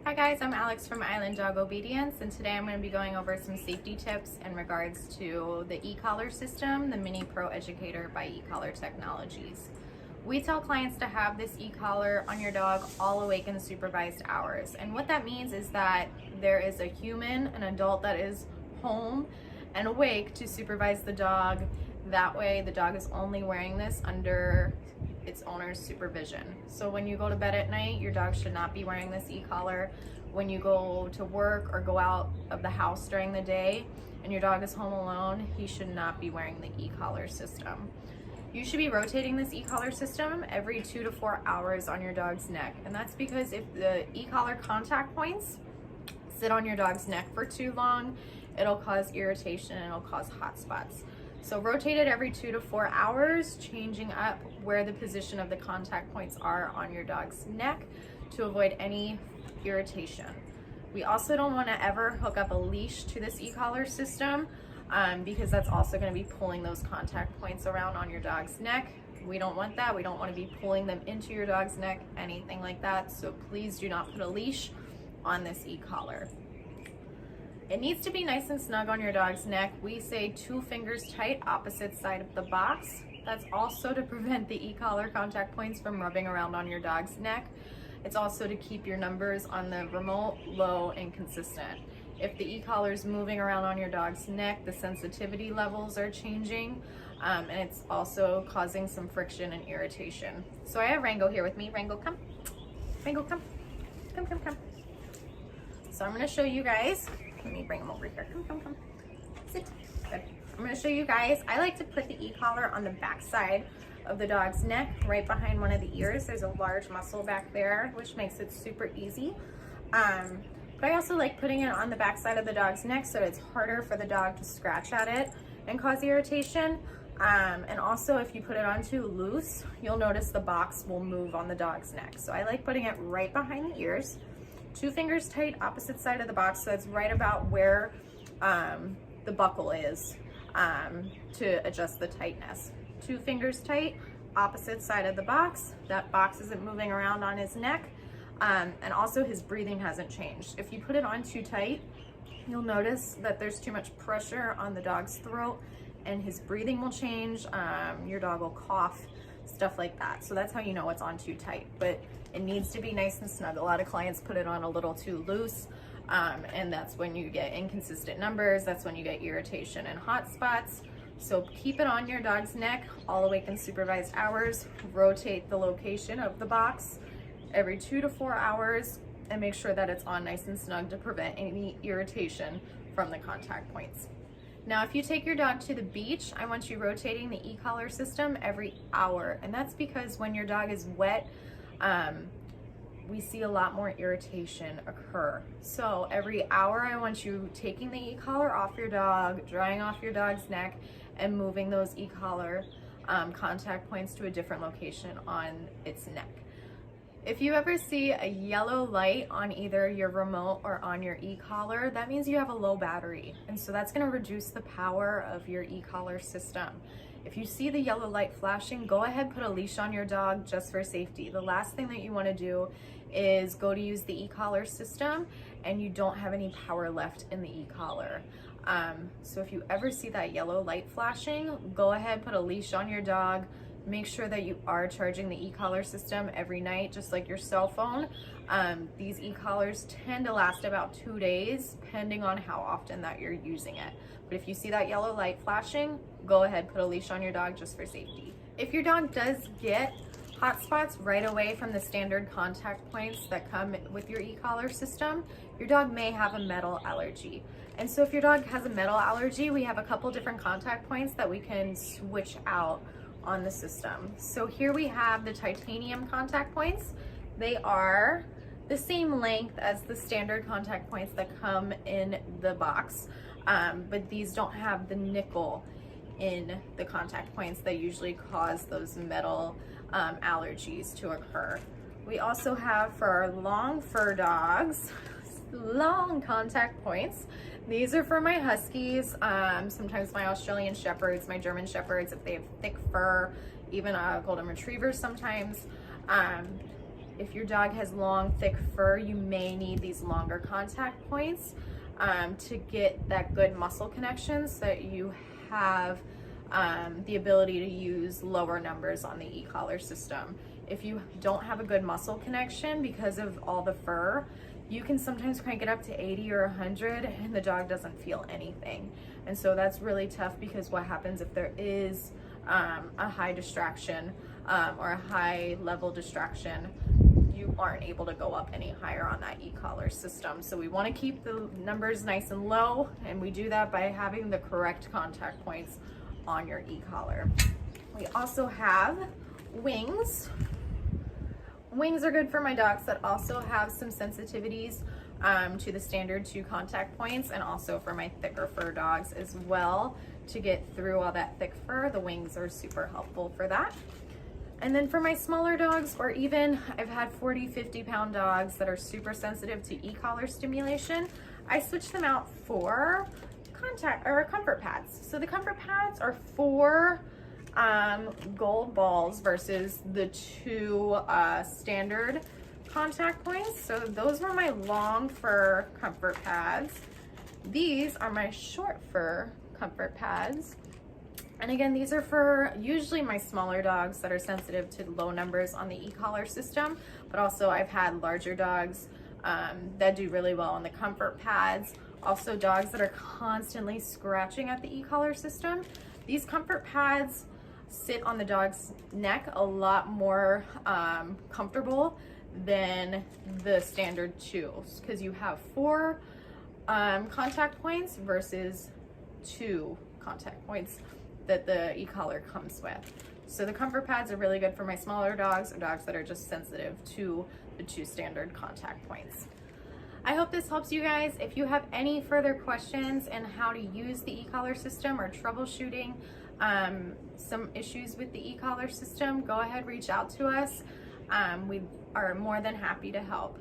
Hi guys, I'm Alex from Island Dog Obedience, and today I'm going to be going over some safety tips in regards to the eCollar system, the Mini Pro Educator by eCollar Technologies. We tell clients to have this eCollar on your dog all awake in supervised hours, and what that means is that there is a human, an adult that is home and awake to supervise the dog. That way the dog is only wearing this under its owner's supervision. So when you go to bed at night, your dog should not be wearing this e-collar. When you go to work or go out of the house during the day and your dog is home alone, he should not be wearing the e-collar system. You should be rotating this e-collar system every 2 to 4 hours on your dog's neck. And that's because if the e-collar contact points sit on your dog's neck for too long, it'll cause irritation and it'll cause hot spots. So rotate it every 2 to 4 hours, changing up where the position of the contact points are on your dog's neck to avoid any irritation. We also don't want to ever hook up a leash to this e-collar system because that's also going to be pulling those contact points around on your dog's neck. We don't want that. We don't want to be pulling them into your dog's neck, anything like that. So please do not put a leash on this e-collar. It needs to be nice and snug on your dog's neck. We say 2 fingers tight, opposite side of the box. That's also to prevent the e-collar contact points from rubbing around on your dog's neck. It's also to keep your numbers on the remote low and consistent. If the e-collar is moving around on your dog's neck, the sensitivity levels are changing, and it's also causing some friction and irritation. So I have Rango here with me. Rango, come. Rango, come. Come, come, come. So I'm going to show you guys. Let me bring him over here. Come. Sit. Good. I'm going to show you guys. I like to put the e-collar on the back side of the dog's neck, right behind one of the ears. There's a large muscle back there, which makes it super easy. But I also like putting it on the back side of the dog's neck so it's harder for the dog to scratch at it and cause irritation. And also if you put it on too loose, you'll notice the box will move on the dog's neck. So I like putting it right behind the ears. 2 fingers tight, opposite side of the box, so it's right about where the buckle is to adjust the tightness. 2 fingers tight, opposite side of the box. That box isn't moving around on his neck, and also his breathing hasn't changed. If you put it on too tight, you'll notice that there's too much pressure on the dog's throat and his breathing will change. Your dog will cough, stuff like that. So that's how you know it's on too tight, but it needs to be nice and snug. A lot of clients put it on a little too loose, and that's when you get inconsistent numbers. That's when you get irritation and hot spots. So keep it on your dog's neck all awake in supervised hours. Rotate the location of the box every 2 to 4 hours and make sure that it's on nice and snug to prevent any irritation from the contact points. Now, if you take your dog to the beach, I want you rotating the e-collar system every hour. And that's because when your dog is wet, we see a lot more irritation occur. So every hour, I want you taking the e-collar off your dog, drying off your dog's neck, and moving those e-collar contact points to a different location on its neck. If you ever see a yellow light on either your remote or on your e-collar, that means you have a low battery. And so that's going to reduce the power of your e-collar system. If you see the yellow light flashing, go ahead, put a leash on your dog just for safety. The last thing that you want to do is go to use the e-collar system and you don't have any power left in the e-collar. So if you ever see that yellow light flashing, go ahead, put a leash on your dog. Make sure that you are charging the e-collar system every night, just like your cell phone. These e-collars tend to last about 2 days, depending on how often that you're using it. But if you see that yellow light flashing, go ahead, put a leash on your dog just for safety. If your dog does get hot spots right away from the standard contact points that come with your e-collar system, your dog may have a metal allergy. And so if your dog has a metal allergy, we have a couple different contact points that we can switch out on the system. So here we have the titanium contact points. They are the same length as the standard contact points that come in the box, but these don't have the nickel in the contact points that usually cause those metal allergies to occur. We also have, for our long fur dogs, long contact points. These are for my Huskies, sometimes my Australian Shepherds, my German Shepherds, if they have thick fur, even Golden Retrievers sometimes. If your dog has long, thick fur, you may need these longer contact points to get that good muscle connection so that you have the ability to use lower numbers on the eCollar system. If you don't have a good muscle connection because of all the fur, you can sometimes crank it up to 80 or 100 and the dog doesn't feel anything. And so that's really tough, because what happens if there is a high distraction or a high level distraction, you aren't able to go up any higher on that eCollar system. So we want to keep the numbers nice and low, and we do that by having the correct contact points on your eCollar. We also have wings. Wings are good for my dogs that also have some sensitivities to the standard 2 contact points, and also for my thicker fur dogs as well. To get through all that thick fur, the wings are super helpful for that. And then for my smaller dogs, or even I've had 40, 50 pound dogs that are super sensitive to eCollar stimulation, I switch them out for comfort pads. So the comfort pads are 4 gold balls versus the 2 standard contact points. So those were my long fur comfort pads. These are my short fur comfort pads. And again, these are for usually my smaller dogs that are sensitive to low numbers on the eCollar system, but also I've had larger dogs that do really well on the comfort pads. Also dogs that are constantly scratching at the eCollar system. These comfort pads sit on the dog's neck a lot more comfortable than the standard 2, because you have 4 contact points versus 2 contact points that the eCollar comes with. So the comfort pads are really good for my smaller dogs, or dogs that are just sensitive to the 2 standard contact points. I hope this helps you guys. If you have any further questions on how to use the eCollar system, or troubleshooting some issues with the eCollar system, go ahead, reach out to us. We are more than happy to help.